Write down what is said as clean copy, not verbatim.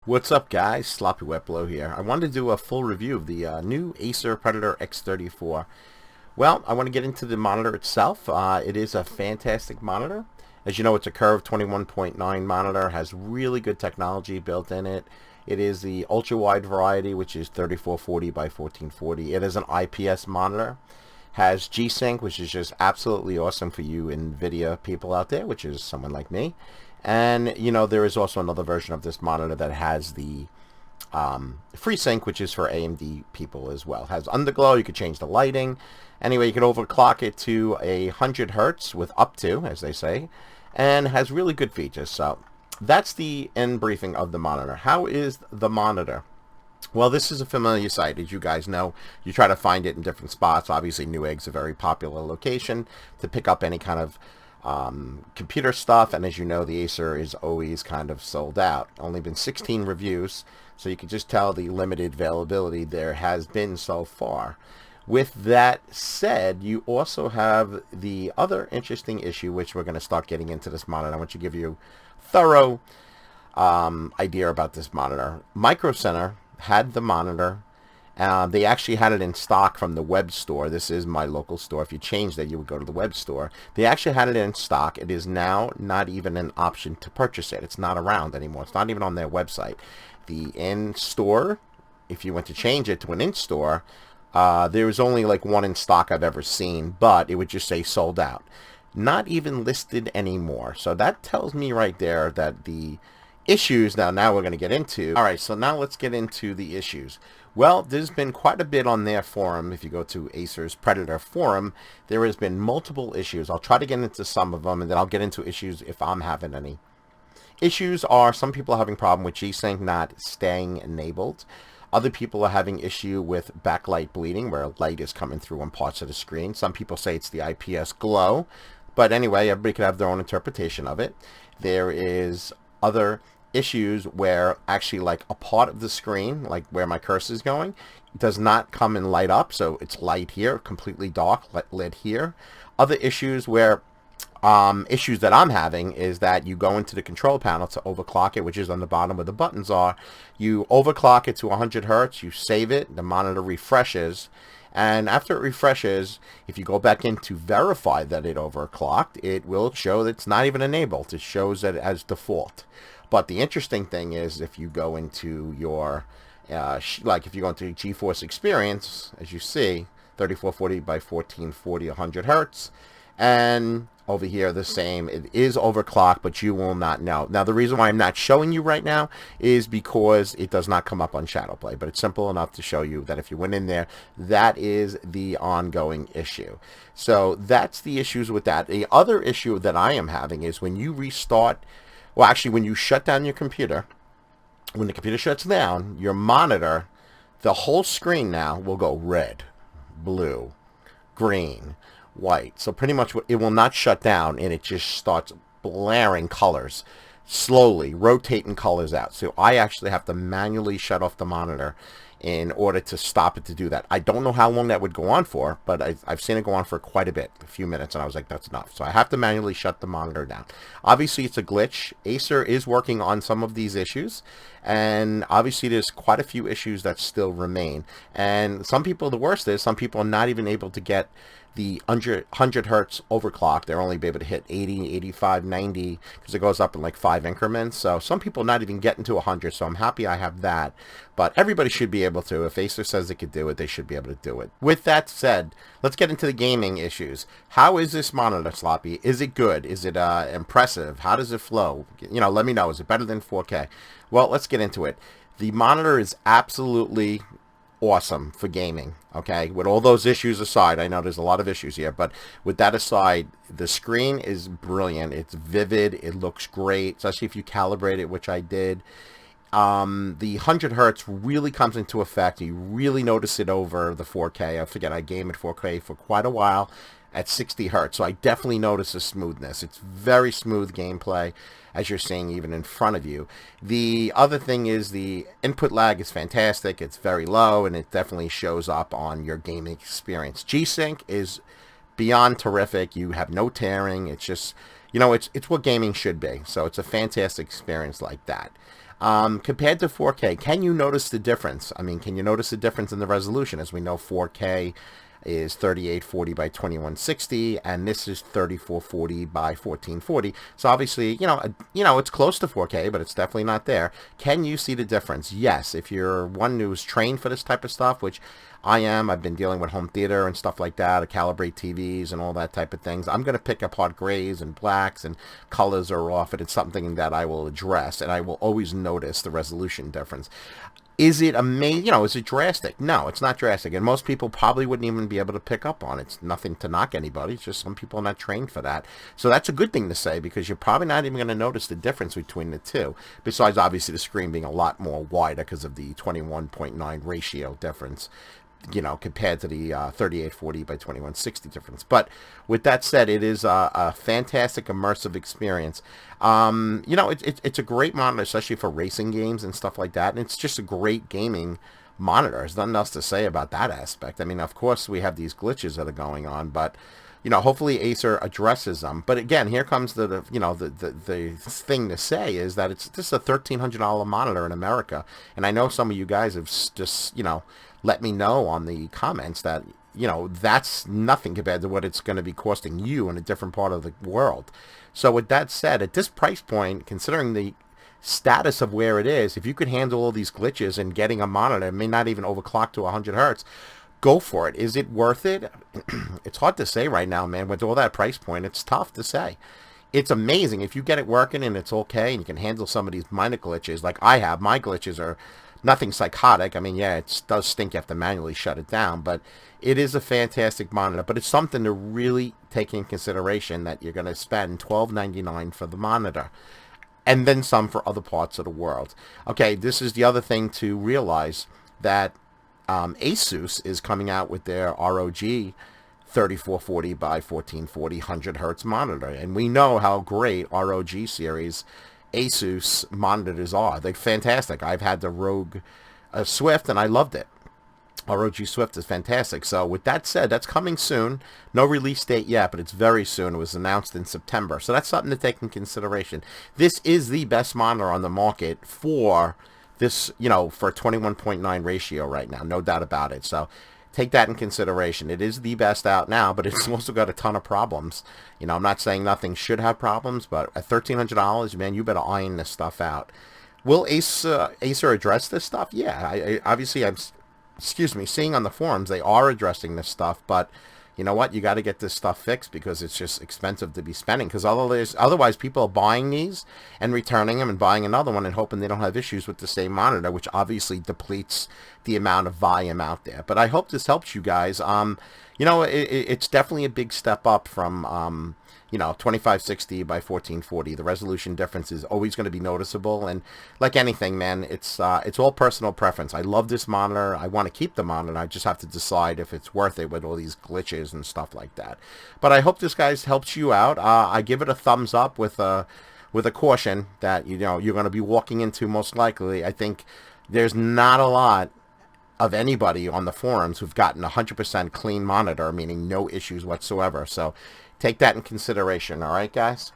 What's up, guys? Sloppy Wet Blow here. I wanted to do a full review of the new Acer Predator X34. Well, I want to get into the monitor itself. It is a fantastic monitor. As you know, it's a curved 21.9 monitor, has really good technology built in it. It is the ultra-wide variety, which is 3440 by 1440. It is an IPS monitor. Has G-Sync, which is just absolutely awesome for you NVIDIA people out there, which is someone like me. And, you know, there is also another version of this monitor that has the FreeSync, which is for AMD people as well. It has underglow. You could change the lighting. Anyway, you could overclock it to 100 hertz with up to, as they say, and has really good features. So that's the end briefing of the monitor. How is the monitor? Well, this is a familiar site. As you guys know, you try to find it in different spots. Obviously, Newegg's a very popular location to pick up any kind of computer stuff, and as you know, the Acer is always kind of sold out. Only been 16 reviews, so you can just tell the limited availability there has been so far. With that said, you also have the other interesting issue, which we're going to start getting into this monitor. I want to give you a thorough idea about this monitor. Micro Center had the monitor. They actually had it in stock from the web store. This is my local store. If you changed that, you would go to the web store. They actually had it in stock. It is now not even an option to purchase it. It's not around anymore. It's not even on their website. The in-store, if you went to change it to an in-store, there was only like one in stock I've ever seen, but it would just say sold out. Not even listed anymore. So that tells me right there that the issues now we're going to get into. All right, so now let's get into the issues. Well, there's been quite a bit on their forum. If you go to Acer's Predator forum, there has been multiple issues. I'll try to get into some of them, and then I'll get into issues if I'm having any. Issues are some people are having problem with G-Sync not staying enabled. Other people are having issue with backlight bleeding, where light is coming through on parts of the screen. Some people say it's the IPS glow, but anyway, everybody could have their own interpretation of it. There is other issues where actually like a part of the screen, like where my cursor is going, does not come and light up, so it's light here, completely dark, lit here. Other issues where issues that I'm having is that you go into the control panel to overclock it, which is on the bottom where the buttons are. You overclock it to 100 hertz, you save it, the monitor refreshes, and after it refreshes, if you go back in to verify that it overclocked, it will show that it's not even enabled. It shows that as default. But the interesting thing is, if you go into your, like if you go into GeForce Experience, as you see, 3440 by 1440, 100 hertz, and over here the same, it is overclocked, but you will not know. Now, the reason why I'm not showing you right now is because it does not come up on Shadowplay, but it's simple enough to show you that if you went in there, that is the ongoing issue. So that's the issues with that. The other issue that I am having is when you restart, well, actually, when you shut down your computer, when the computer shuts down, your monitor, the whole screen now will go red, blue, green, white. So pretty much it will not shut down, and it just starts blaring colors, slowly rotating colors out. So I actually have to manually shut off the monitor in order to stop it to do that. I don't know how long that would go on for, but I've seen it go on for quite a bit, a few minutes, and I was like, that's enough. So I have to manually shut the monitor down. Obviously, it's a glitch. Acer is working on some of these issues, and obviously there's quite a few issues that still remain. And some people, the worst is, some people are not even able to get the 100 hertz overclock. They're only be able to hit 80, 85, 90, because it goes up in like 5 increments. So some people not even getting to 100, so I'm happy I have that. But everybody should be able to. If Acer says they could do it, they should be able to do it. With that said, let's get into the gaming issues. How is this monitor, Sloppy? Is it good? Is it impressive? How does it flow? You know, let me know. Is it better than 4K? Well, let's get into it. The monitor is absolutely awesome for gaming, okay? With all those issues aside, I know there's a lot of issues here, but with that aside, the screen is brilliant. It's vivid. It looks great, especially if you calibrate it, which I did. The 100 hertz really comes into effect. You really notice it over the 4K. I forget, I game at 4K for quite a while at 60 hertz, so I definitely notice the smoothness. It's very smooth gameplay, as you're seeing even in front of you. The other thing is the input lag is fantastic. It's very low, and it definitely shows up on your gaming experience. G-Sync is beyond terrific. You have no tearing. It's just, you know, it's what gaming should be. So it's a fantastic experience like that. Compared to 4K, can you notice the difference? I mean, can you notice the difference in the resolution? As we know, 4K is 3840 by 2160, and this is 3440 by 1440. So obviously, it's close to 4K, but it's definitely not there. Can you see the difference? Yes. If you're one who's trained for this type of stuff, which I am, I've been dealing with home theater and stuff like that, to calibrate TVs and all that type of things. I'm going to pick apart grays and blacks and colors are off, and it's something that I will address, and I will always notice the resolution difference. Is it amazing? Is it drastic? No, it's not drastic. And most people probably wouldn't even be able to pick up on it. It's nothing to knock anybody. It's just some people are not trained for that. So that's a good thing to say, because you're probably not even going to notice the difference between the two. Besides, obviously, the screen being a lot more wider because of the 21.9 ratio difference, compared to the 3840 by 2160 difference. But with that said, it is a fantastic immersive experience. It's a great monitor, especially for racing games and stuff like that. And it's just a great gaming monitor. There's nothing else to say about that aspect. I mean, of course, we have these glitches that are going on, but hopefully Acer addresses them. But again, here comes the thing to say is that it's just a $1,300 monitor in America. And I know some of you guys have just, let me know on the comments that, that's nothing compared to what it's going to be costing you in a different part of the world. So with that said, at this price point, considering the status of where it is, if you could handle all these glitches and getting a monitor, it may not even overclock to 100 hertz, go for it. Is it worth it? It's hard to say right now, man. With all that price point, it's tough to say. It's amazing if you get it working and it's okay and you can handle some of these minor glitches like I have. My glitches are nothing psychotic. I mean, yeah, it does stink. You have to manually shut it down, but it is a fantastic monitor. But it's something to really take in consideration, that you're going to spend $12.99 for the monitor, and then some for other parts of the world. Okay, this is the other thing to realize, that Asus is coming out with their ROG 3440 by 1440 100 hertz monitor, and we know how great ROG series Asus monitors are. They're fantastic. I've had the Rogue Swift, and I loved it. ROG Swift is fantastic. So with that said, that's coming soon. No release date yet, but it's very soon. It was announced in September. So that's something to take in consideration. This is the best monitor on the market for this, for 21.9 ratio right now. No doubt about it. So take that in consideration. It is the best out now, but it's also got a ton of problems. I'm not saying nothing should have problems, but at $1,300, man, you better iron this stuff out. Will Acer address this stuff? Yeah, obviously I'm seeing on the forums they are addressing this stuff, but you know what? You got to get this stuff fixed, because it's just expensive to be spending. Because otherwise people are buying these and returning them and buying another one and hoping they don't have issues with the same monitor, which obviously depletes the amount of volume out there. But I hope this helps you guys. It's definitely a big step up from 2560 by 1440. The resolution difference is always going to be noticeable, and like anything, man, it's all personal preference. I love this monitor. I want to keep the monitor. I just have to decide if it's worth it with all these glitches and stuff like that. But I hope this, guys, helps you out. I give it a thumbs up with a caution that you're going to be walking into, most likely. I think there's not a lot of anybody on the forums who've gotten 100% clean monitor, meaning no issues whatsoever. So take that in consideration, all right, guys?